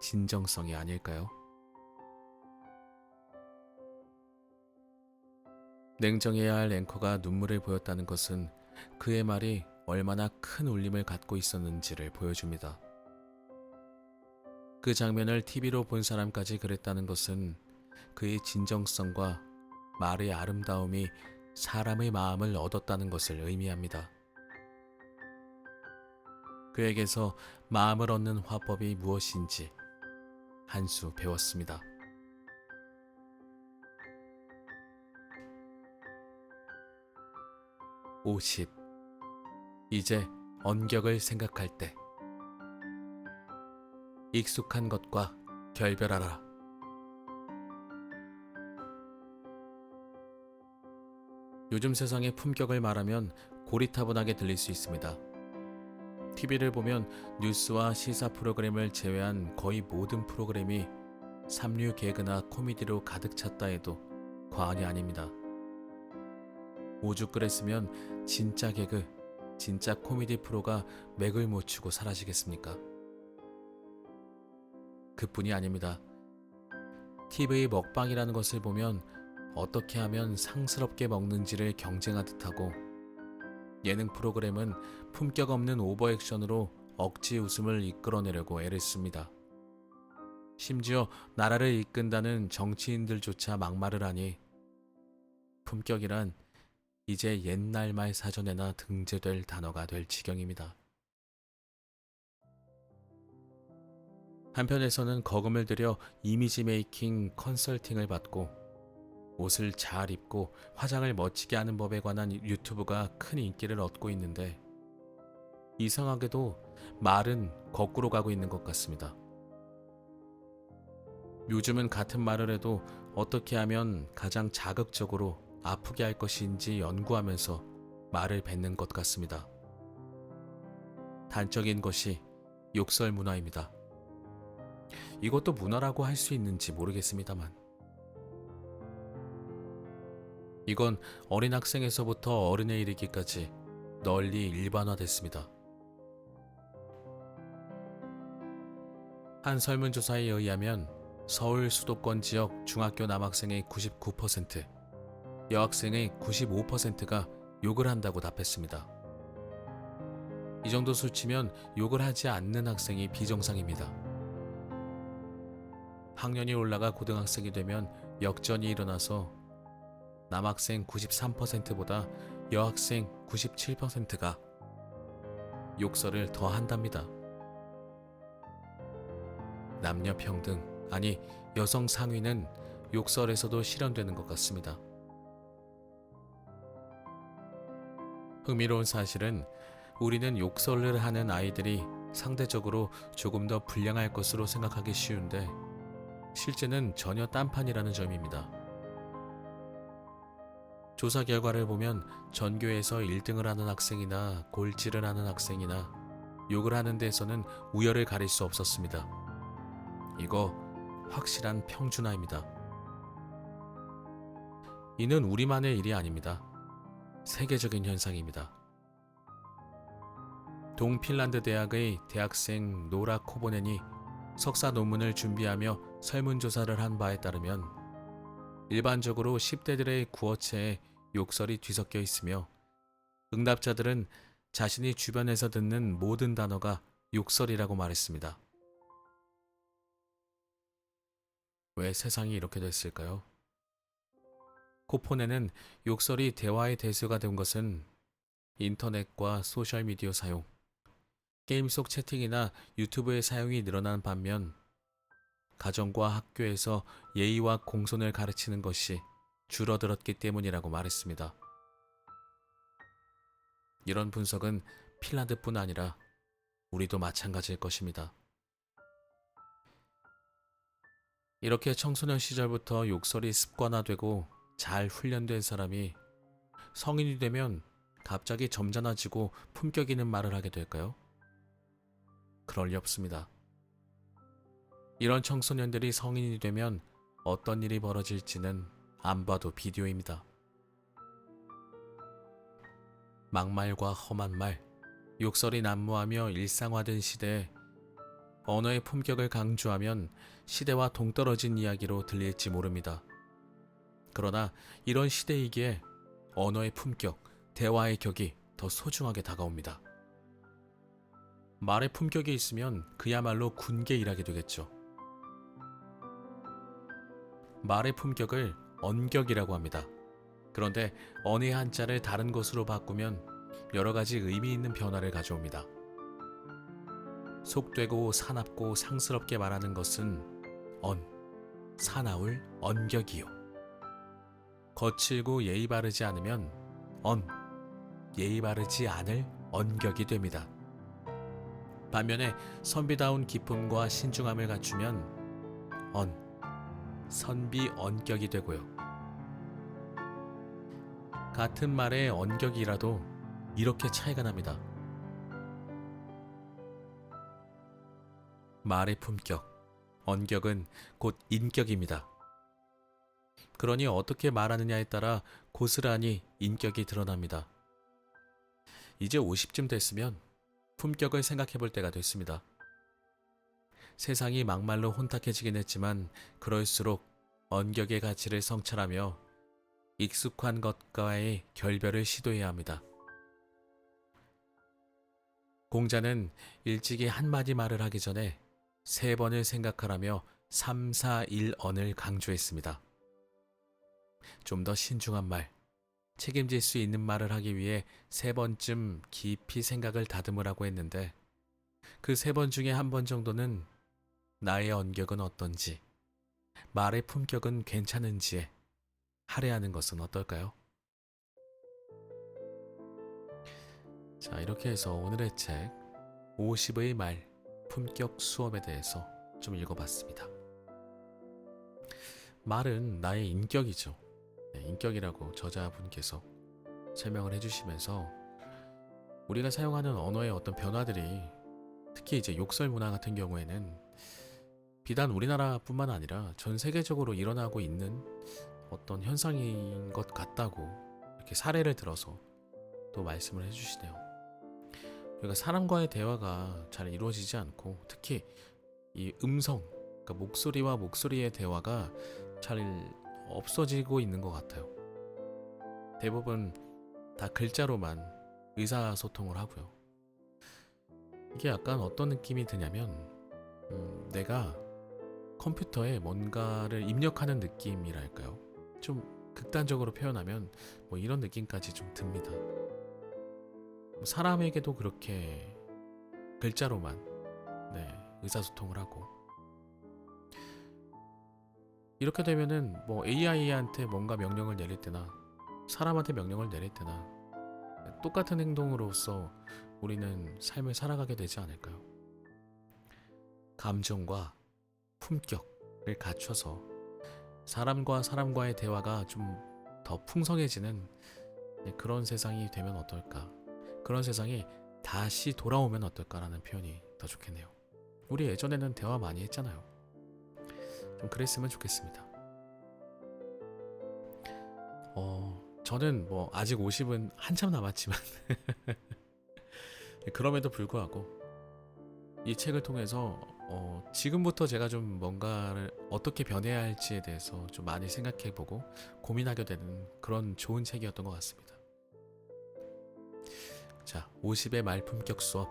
진정성이 아닐까요? 냉정해야 할 앵커가 눈물을 보였다는 것은 그의 말이 얼마나 큰 울림을 갖고 있었는지를 보여줍니다. 그 장면을 TV로 본 사람까지 그랬다는 것은 그의 진정성과 말의 아름다움이 사람의 마음을 얻었다는 것을 의미합니다. 그에게서 마음을 얻는 화법이 무엇인지 한 수 배웠습니다. (50) 이제 언격을 생각할 때 익숙한 것과 결별하라. 요즘 세상의 품격을 말하면 고리타분하게 들릴 수 있습니다. TV를 보면 뉴스와 시사 프로그램을 제외한 거의 모든 프로그램이 삼류 개그나 코미디로 가득 찼다 해도 과언이 아닙니다. 오죽 그랬으면 진짜 개그, 진짜 코미디 프로가 맥을 못 추고 사라지겠습니까? 그뿐이 아닙니다. TV 먹방이라는 것을 보면 어떻게 하면 상스럽게 먹는지를 경쟁하듯 하고 예능 프로그램은 품격 없는 오버액션으로 억지 웃음을 이끌어내려고 애를 씁니다. 심지어 나라를 이끈다는 정치인들조차 막말을 하니 품격이란 이제 옛날 말 사전에나 등재될 단어가 될 지경입니다. 한편에서는 거금을 들여 이미지 메이킹 컨설팅을 받고 옷을 잘 입고 화장을 멋지게 하는 법에 관한 유튜브가 큰 인기를 얻고 있는데 이상하게도 말은 거꾸로 가고 있는 것 같습니다. 요즘은 같은 말을 해도 어떻게 하면 가장 자극적으로 아프게 할 것인지 연구하면서 말을 뱉는 것 같습니다. 단적인 것이 욕설 문화입니다. 이것도 문화라고 할 수 있는지 모르겠습니다만 이건 어린 학생에서부터 어른에 이르기까지 널리 일반화됐습니다. 한 설문조사에 의하면 서울 수도권 지역 중학교 남학생의 99%, 여학생의 95%가 욕을 한다고 답했습니다. 이 정도 수치면 욕을 하지 않는 학생이 비정상입니다. 학년이 올라가 고등학생이 되면 역전이 일어나서 남학생 93%보다 여학생 97%가 욕설을 더 한답니다. 남녀 평등, 아니 여성 상위는 욕설에서도 실현되는 것 같습니다. 흥미로운 사실은 우리는 욕설을 하는 아이들이 상대적으로 조금 더 불량할 것으로 생각하기 쉬운데 실제는 전혀 딴판이라는 점입니다. 조사 결과를 보면 전교에서 1등을 하는 학생이나 골찌를 하는 학생이나 욕을 하는 데에서는 우열을 가릴 수 없었습니다. 이거 확실한 평준화입니다. 이는 우리만의 일이 아닙니다. 세계적인 현상입니다. 동핀란드 대학의 대학생 노라 코보넨이 석사 논문을 준비하며 설문조사를 한 바에 따르면 일반적으로 10대들의 구어체에 욕설이 뒤섞여 있으며 응답자들은 자신이 주변에서 듣는 모든 단어가 욕설이라고 말했습니다. 왜 세상이 이렇게 됐을까요? 코포네는 욕설이 대화의 대수가 된 것은 인터넷과 소셜미디어 사용, 게임 속 채팅이나 유튜브의 사용이 늘어난 반면 가정과 학교에서 예의와 공손을 가르치는 것이 줄어들었기 때문이라고 말했습니다. 이런 분석은 핀란드뿐 아니라 우리도 마찬가지일 것입니다. 이렇게 청소년 시절부터 욕설이 습관화되고 잘 훈련된 사람이 성인이 되면 갑자기 점잖아지고 품격 있는 말을 하게 될까요? 그럴 리 없습니다. 이런 청소년들이 성인이 되면 어떤 일이 벌어질지는 안 봐도 비디오입니다. 막말과 험한 말, 욕설이 난무하며 일상화된 시대에 언어의 품격을 강조하면 시대와 동떨어진 이야기로 들릴지 모릅니다. 그러나 이런 시대이기에 언어의 품격, 대화의 격이 더 소중하게 다가옵니다. 말의 품격이 있으면 그야말로 군계일하게 되겠죠. 말의 품격을 언격이라고 합니다. 그런데 언의 한자를 다른 것으로 바꾸면 여러 가지 의미 있는 변화를 가져옵니다. 속되고 사납고 상스럽게 말하는 것은 사나울 언격이요. 거칠고 예의 바르지 않으면 예의 바르지 않을 언격이 됩니다. 반면에 선비다운 기품과 신중함을 갖추면 선비 언격이 되고요. 같은 말의 언격이라도 이렇게 차이가 납니다. 말의 품격, 언격은 곧 인격입니다. 그러니 어떻게 말하느냐에 따라 고스란히 인격이 드러납니다. 이제 50쯤 됐으면 품격을 생각해 볼 때가 됐습니다. 세상이 막말로 혼탁해지긴 했지만 그럴수록 언격의 가치를 성찰하며 익숙한 것과의 결별을 시도해야 합니다. 공자는 일찍이 한마디 말을 하기 전에 3번을 생각하라며 3, 4, 1언을 강조했습니다. 좀 더 신중한 말, 책임질 수 있는 말을 하기 위해 3번쯤 깊이 생각을 다듬으라고 했는데 그 3번 중에 1번 정도는 나의 언격은 어떤지, 말의 품격은 괜찮은지에 할애하는 것은 어떨까요? 자, 이렇게 해서 오늘의 책 50의 말 품격 수업에 대해서 좀 읽어봤습니다. 말은 나의 인격이죠. 인격이라고 저자분께서 설명을 해주시면서 우리가 사용하는 언어의 어떤 변화들이 특히 이제 욕설 문화 같은 경우에는 비단 우리나라뿐만 아니라 전 세계적으로 일어나고 있는 어떤 현상인 것 같다고 이렇게 사례를 들어서 또 말씀을 해주시네요. 우리가 사람과의 대화가 잘 이루어지지 않고 특히 이 음성, 그러니까 목소리와 목소리의 대화가 잘 없어지고 있는 것 같아요. 대부분 다 글자로만 의사소통을 하고요. 이게 약간 어떤 느낌이 드냐면 내가 컴퓨터에 뭔가를 입력하는 느낌이랄까요? 좀 극단적으로 표현하면 뭐 이런 느낌까지 좀 듭니다. 사람에게도 그렇게 글자로만 의사소통을 하고, 이렇게 되면은 뭐 AI한테 뭔가 명령을 내릴 때나 사람한테 명령을 내릴 때나 똑같은 행동으로서 우리는 삶을 살아가게 되지 않을까요? 감정과 품격을 갖춰서 사람과 사람과의 대화가 좀 더 풍성해지는 그런 세상이 되면 어떨까? 그런 세상이 다시 돌아오면 어떨까라는 표현이 더 좋겠네요. 우리 예전에는 대화 많이 했잖아요. 좀 그랬으면 좋겠습니다. 저는 뭐 아직 50은 한참 남았지만 그럼에도 불구하고 이 책을 통해서 지금부터 제가 좀 뭔가를 어떻게 변해야 할지에 대해서 좀 많이 생각해보고 고민하게 되는 그런 좋은 책이었던 것 같습니다. 자, 50의 말품격 수업,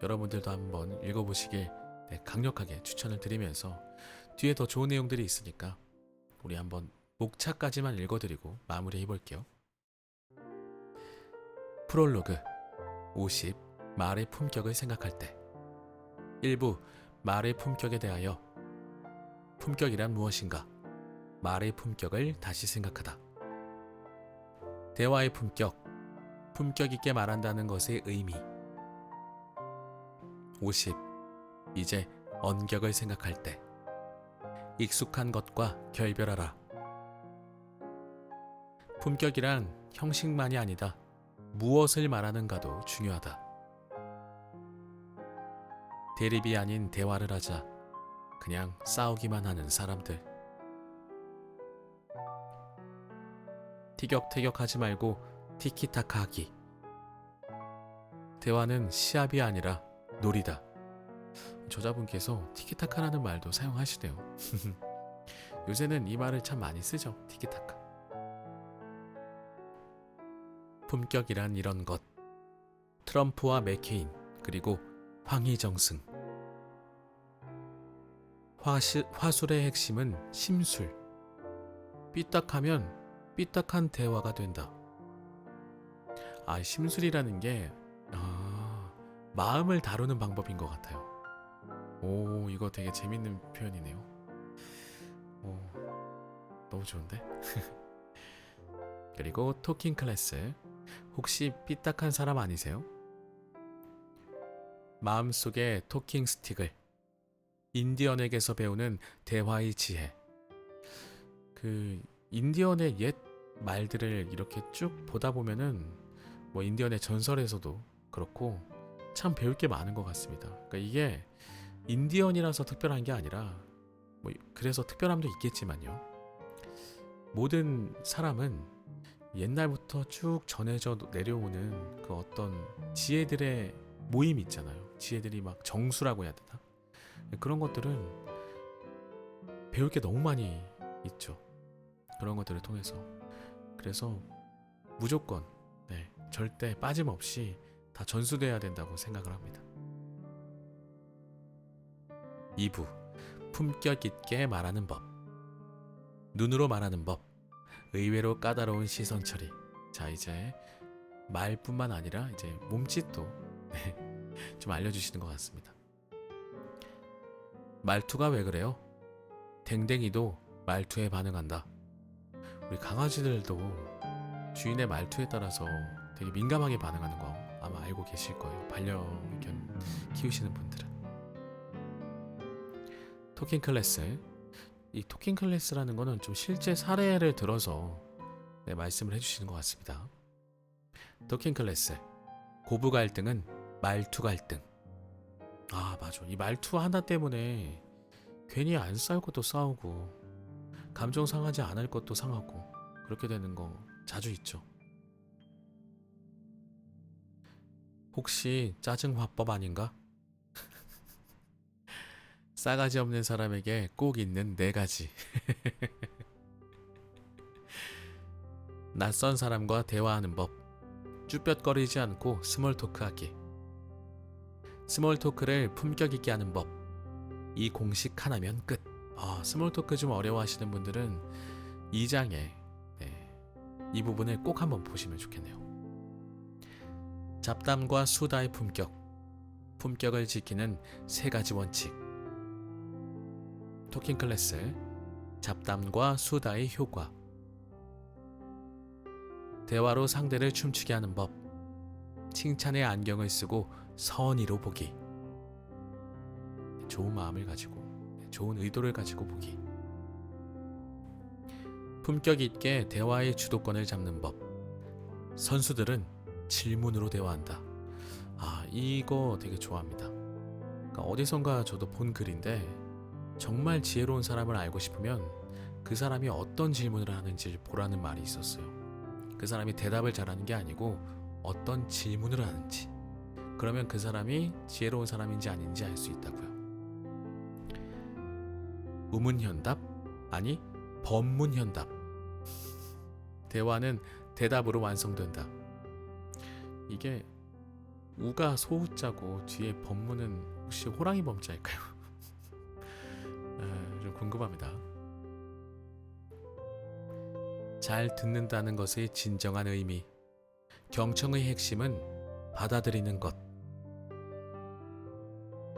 여러분들도 한번 읽어보시길 강력하게 추천을 드리면서 뒤에 더 좋은 내용들이 있으니까 우리 한번 목차까지만 읽어드리고 마무리 해볼게요. 프롤로그 50. 말의 품격을 생각할 때. 1부. 말의 품격에 대하여. 품격이란 무엇인가? 말의 품격을 다시 생각하다. 대화의 품격. 품격 있게 말한다는 것의 의미. 50. 이제 언격을 생각할 때. 익숙한 것과 결별하라. 품격이란 형식만이 아니다. 무엇을 말하는가도 중요하다. 대립이 아닌 대화를 하자. 그냥 싸우기만 하는 사람들. 티격태격하지 말고 티키타카 하기. 대화는 시합이 아니라 놀이다. 저자분께서 티키타카라는 말도 사용하시네요. 요새는 이 말을 참 많이 쓰죠. 티키타카. 품격이란 이런 것. 트럼프와 맥케인, 그리고 황희정승. 화술의 핵심은 심술. 삐딱하면 삐딱한 대화가 된다. 심술이라는 게 마음을 다루는 방법인 것 같아요. 오, 이거 되게 재밌는 표현이네요. 너무 좋은데? 그리고 토킹 클래스. 혹시 삐딱한 사람 아니세요? 마음속에 토킹 스틱을. 인디언에게서 배우는 대화의 지혜. 인디언의 옛 말들을 이렇게 쭉 보다 보면은 뭐 인디언의 전설에서도 그렇고 참 배울 게 많은 것 같습니다. 그러니까 이게 인디언이라서 특별한 게 아니라 뭐 그래서 특별함도 있겠지만요. 모든 사람은 옛날부터 쭉 전해져 내려오는 그 어떤 지혜들의 모임 있잖아요. 지혜들이 막 정수라고 해야 되나? 그런 것들은 배울 게 너무 많이 있죠. 그런 것들을 통해서. 그래서 무조건 절대 빠짐없이 다 전수돼야 된다고 생각을 합니다. 2부. 품격 있게 말하는 법. 눈으로 말하는 법. 의외로 까다로운 시선 처리. 자, 이제 말뿐만 아니라 이제 몸짓도 좀 알려주시는 것 같습니다. 말투가 왜 그래요? 댕댕이도 말투에 반응한다. 우리 강아지들도 주인의 말투에 따라서 되게 민감하게 반응하는 거 아마 알고 계실 거예요. 반려견 키우시는 분들은. 토킹 클래스. 이 토킹 클래스라는 거는 좀 실제 사례를 들어서 말씀을 해주시는 것 같습니다. 토킹 클래스. 고부 갈등은 말투 갈등. 맞아. 이 말투 하나 때문에 괜히 안 싸울 것도 싸우고 감정 상하지 않을 것도 상하고 그렇게 되는 거 자주 있죠. 혹시 짜증 화법 아닌가? 싸가지 없는 사람에게 꼭 있는 4가지. 낯선 사람과 대화하는 법. 쭈뼛거리지 않고 스몰 토크하기. 스몰 토크를 품격 있게 하는 법. 이 공식 하나면 끝. 스몰 토크 좀 어려워하시는 분들은 2장에 이 부분을 꼭 한번 보시면 좋겠네요. 잡담과 수다의 품격, 품격을 지키는 3가지 원칙. 토킹 클래스, 잡담과 수다의 효과. 대화로 상대를 춤추게 하는 법. 칭찬의 안경을 쓰고 선의로 보기. 좋은 마음을 가지고, 좋은 의도를 가지고 보기. 품격 있게 대화의 주도권을 잡는 법. 선수들은 질문으로 대화한다. 이거 되게 좋아합니다. 그러니까 어디선가 저도 본 글인데, 정말 지혜로운 사람을 알고 싶으면 그 사람이 어떤 질문을 하는지 보라는 말이 있었어요. 그 사람이 대답을 잘하는 게 아니고 어떤 질문을 하는지. 그러면 그 사람이 지혜로운 사람인지 아닌지 알 수 있다고요. 우문현답? 아니, 법문현답. 대화는 대답으로 완성된다. 이게 우가 소우자고 뒤에 법문은 혹시 호랑이 범자일까요? 좀 궁금합니다. 잘 듣는다는 것의 진정한 의미. 경청의 핵심은 받아들이는 것.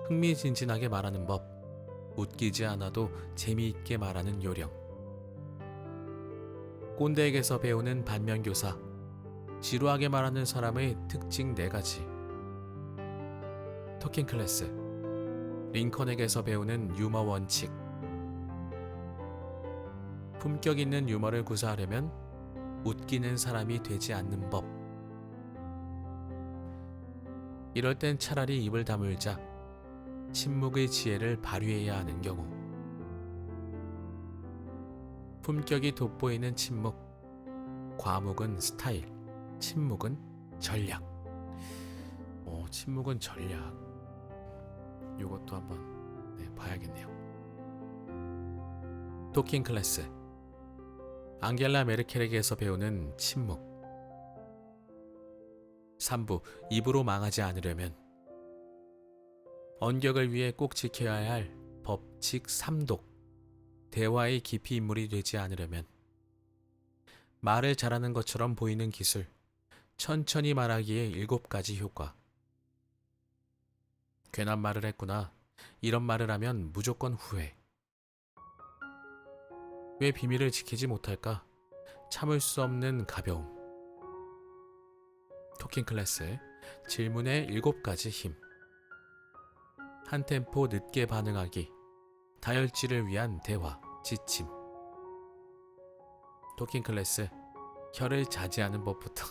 흥미진진하게 말하는 법. 웃기지 않아도 재미있게 말하는 요령. 꼰대에게서 배우는 반면교사. 지루하게 말하는 사람의 특징 4가지. 토킹 클래스. 링컨에게서 배우는 유머 원칙. 품격 있는 유머를 구사하려면 웃기는 사람이 되지 않는 법. 이럴 땐 차라리 입을 다물자. 침묵의 지혜를 발휘해야 하는 경우. 품격이 돋보이는 침묵. 과묵은 스타일, 침묵은 전략. 침묵은 전략. 이것도 한번 봐야겠네요. 토킹 클래스. 앙겔라 메르켈에게서 배우는 침묵. 3부. 입으로 망하지 않으려면. 언격을 위해 꼭 지켜야 할 법칙 3독. 대화의 깊이 인물이 되지 않으려면. 말을 잘하는 것처럼 보이는 기술. 천천히 말하기의 7가지 효과. 괜한 말을 했구나. 이런 말을 하면 무조건 후회. 왜 비밀을 지키지 못할까? 참을 수 없는 가벼움. 토킹 클래스. 질문의 7가지 힘. 한 템포 늦게 반응하기. 다혈질을 위한 대화, 지침. 토킹 클래스. 혀를 자제하는 법부터.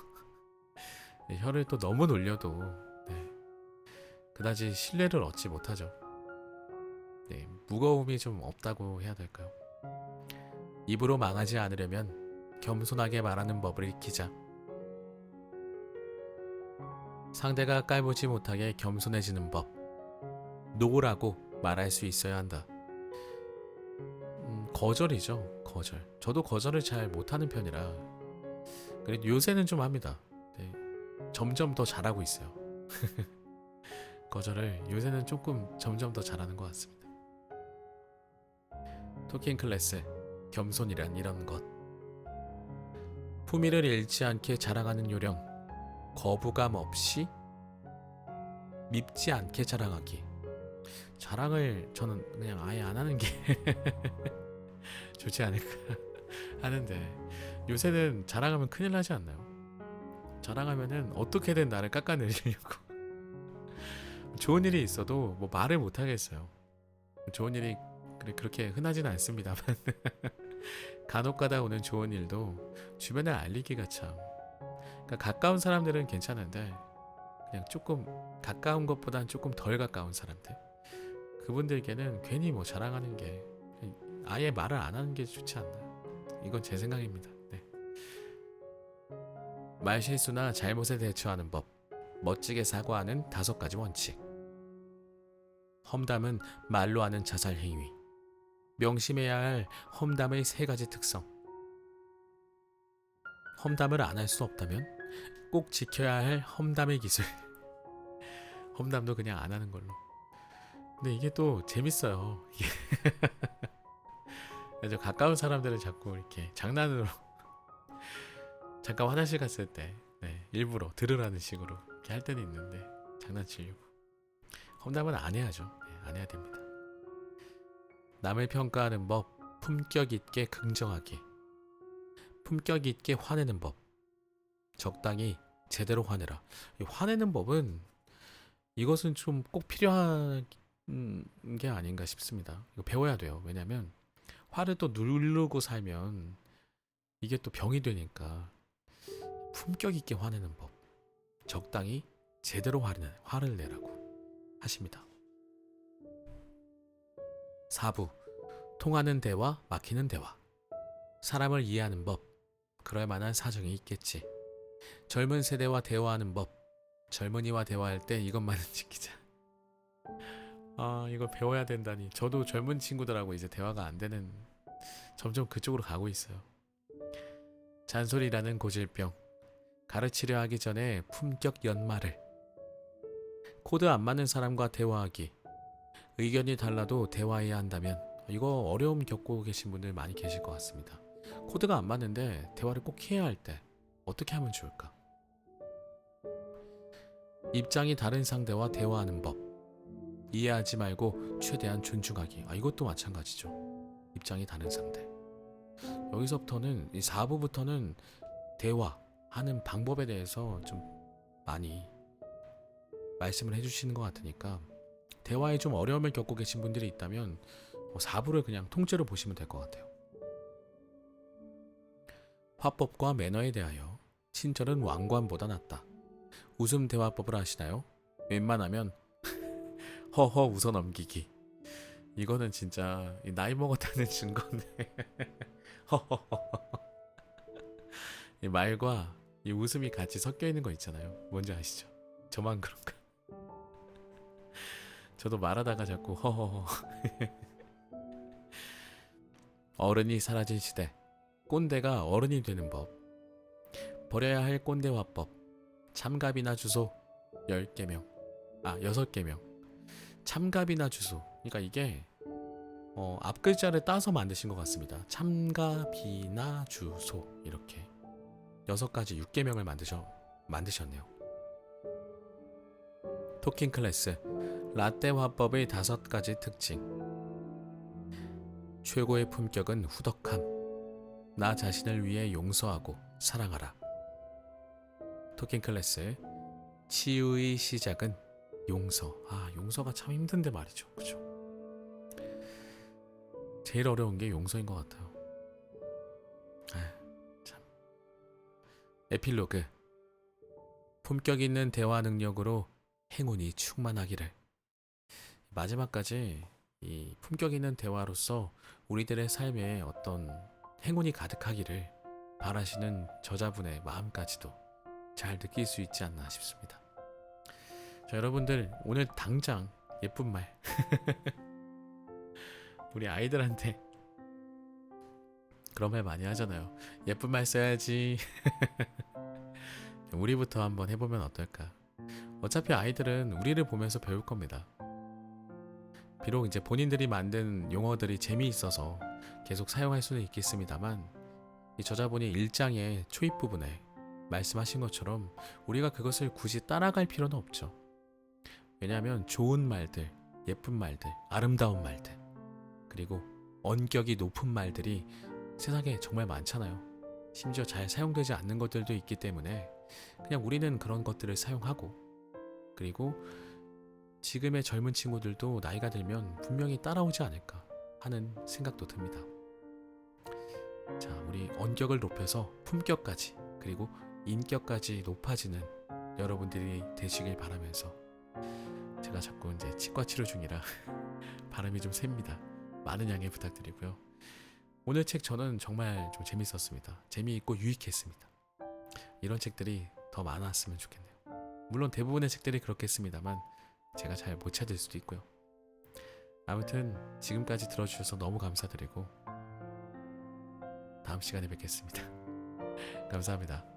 혀를 또 너무 놀려도 그다지 신뢰를 얻지 못하죠. 무거움이 좀 없다고 해야 될까요? 입으로 망하지 않으려면 겸손하게 말하는 법을 익히자. 상대가 깔보지 못하게 겸손해지는 법. 노라고 말할 수 있어야 한다. 거절이죠. 거절. 저도 거절을 잘 못하는 편이라 그래도 요새는 좀 합니다. 점점 더 잘하고 있어요. 거절을 요새는 조금 점점 더 잘하는 것 같습니다. 토킹 클래스. 겸손이란 이런 것. 품위를 잃지 않게 자랑하는 요령. 거부감 없이 밉지 않게 자랑하기. 자랑을 저는 그냥 아예 안 하는 게 좋지 않을까 하는데, 요새는 자랑하면 큰일 나지 않나요? 자랑하면은 어떻게든 나를 깎아내리려고. 좋은 일이 있어도 뭐 말을 못 하겠어요. 좋은 일이 그렇게 흔하진 않습니다만 간혹가다 오는 좋은 일도 주변에 알리기가 참. 그러니까 가까운 사람들은 괜찮은데 그냥 조금 가까운 것보단 조금 덜 가까운 사람들, 그분들께는 괜히 뭐 자랑하는 게 아예 말을 안 하는 게 좋지 않나요? 이건 제 생각입니다. 말실수나 잘못에 대처하는 법. 멋지게 사과하는 5가지 원칙. 험담은 말로 하는 자살 행위. 명심해야 할 험담의 3가지 특성. 험담을 안 할 수 없다면 꼭 지켜야 할 험담의 기술. 험담도 그냥 안 하는 걸로. 근데 이게 또 재밌어요. 이게 아주 가까운 사람들은 자꾸 이렇게 장난으로 잠깐 화장실 갔을 때 네, 일부러 들으라는 식으로 이렇게 할 때도 있는데 장난치려고. 험담은 안 해야죠. 네, 안 해야 됩니다. 남을 평가하는 법, 품격 있게 긍정하게. 품격 있게 화내는 법. 적당히 제대로 화내라. 이 화내는 법은 이것은 좀 꼭 필요한 게 아닌가 싶습니다. 이거 배워야 돼요. 왜냐면 화를 또 누르고 살면 이게 또 병이 되니까 품격 있게 화내는 법. 적당히 제대로 화를 내라고 하십니다. 4부. 통하는 대화, 막히는 대화. 사람을 이해하는 법. 그럴 만한 사정이 있겠지. 젊은 세대와 대화하는 법. 젊은이와 대화할 때 이것만은 지키자. 아, 이걸 배워야 된다니. 저도 젊은 친구들하고 이제 대화가 안 되는, 점점 그쪽으로 가고 있어요. 잔소리라는 고질병. 가르치려 하기 전에 품격 연마를. 코드 안 맞는 사람과 대화하기. 의견이 달라도 대화해야 한다면. 이거 어려움 겪고 계신 분들 많이 계실 것 같습니다. 코드가 안 맞는데 대화를 꼭 해야 할 때 어떻게 하면 좋을까? 입장이 다른 상대와 대화하는 법. 이해하지 말고 최대한 존중하기. 이것도 마찬가지죠. 입장이 다른 상대. 여기서부터는 이 4부부터는 대화하는 방법에 대해서 좀 많이 말씀을 해주시는 것 같으니까 대화에 좀 어려움을 겪고 계신 분들이 있다면 4부를 그냥 통째로 보시면 될 것 같아요. 화법과 매너에 대하여. 친절은 왕관보다 낫다. 웃음 대화법을 아시나요? 웬만하면 허허 웃어 넘기기. 이거는 진짜 나이 먹었다는 증거인데. 허허허. 이 말과 이 웃음이 같이 섞여 있는 거 있잖아요. 뭔지 아시죠? 저만 그런가? 저도 말하다가 자꾸 허허허. 어른이 사라진 시대. 꼰대가 어른이 되는 법. 버려야 할 꼰대 화법. 참갑이나 주소 10개명. 6개명. 참갑이나 주소. 그러니까 이게 앞글자를 따서 만드신 것 같습니다. 참갑이나 주소. 이렇게 6가지 6개명을 만드셨네요. 토킹 클래스. 라떼 화법의 5가지 특징. 최고의 품격은 후덕함. 나 자신을 위해 용서하고 사랑하라. 토킹 클래스. 치유의 시작은 용서. 용서가 참 힘든데 말이죠. 그죠? 제일 어려운 게 용서인 것 같아요. 참. 에필로그. 품격 있는 대화 능력으로 행운이 충만하기를. 마지막까지 이 품격 있는 대화로서 우리들의 삶에 어떤 행운이 가득하기를 바라시는 저자분의 마음까지도 잘 느낄 수 있지 않나 싶습니다. 자, 여러분들 오늘 당장 예쁜 말 우리 아이들한테 그런 말 많이 하잖아요. 예쁜 말 써야지. 우리부터 한번 해보면 어떨까? 어차피 아이들은 우리를 보면서 배울 겁니다. 비록 이제 본인들이 만든 용어들이 재미있어서 계속 사용할 수는 있겠습니다만, 이 저자분이 1장의 초입 부분에 말씀하신 것처럼 우리가 그것을 굳이 따라갈 필요는 없죠. 왜냐하면 좋은 말들, 예쁜 말들, 아름다운 말들, 그리고 언격이 높은 말들이 세상에 정말 많잖아요. 심지어 잘 사용되지 않는 것들도 있기 때문에 그냥 우리는 그런 것들을 사용하고, 그리고 지금의 젊은 친구들도 나이가 들면 분명히 따라오지 않을까 하는 생각도 듭니다. 자, 우리 언격을 높여서 품격까지, 그리고 인격까지 높아지는 여러분들이 되시길 바라면서, 제가 자꾸 이제 치과 치료 중이라 발음이 좀 셉니다. 많은 양해 부탁드리고요. 오늘 책 저는 정말 좀 재밌었습니다. 재미있고 유익했습니다. 이런 책들이 더 많았으면 좋겠네요. 물론 대부분의 책들이 그렇겠습니다만 제가 잘 못 찾을 수도 있고요. 아무튼 지금까지 들어주셔서 너무 감사드리고 다음 시간에 뵙겠습니다. 감사합니다.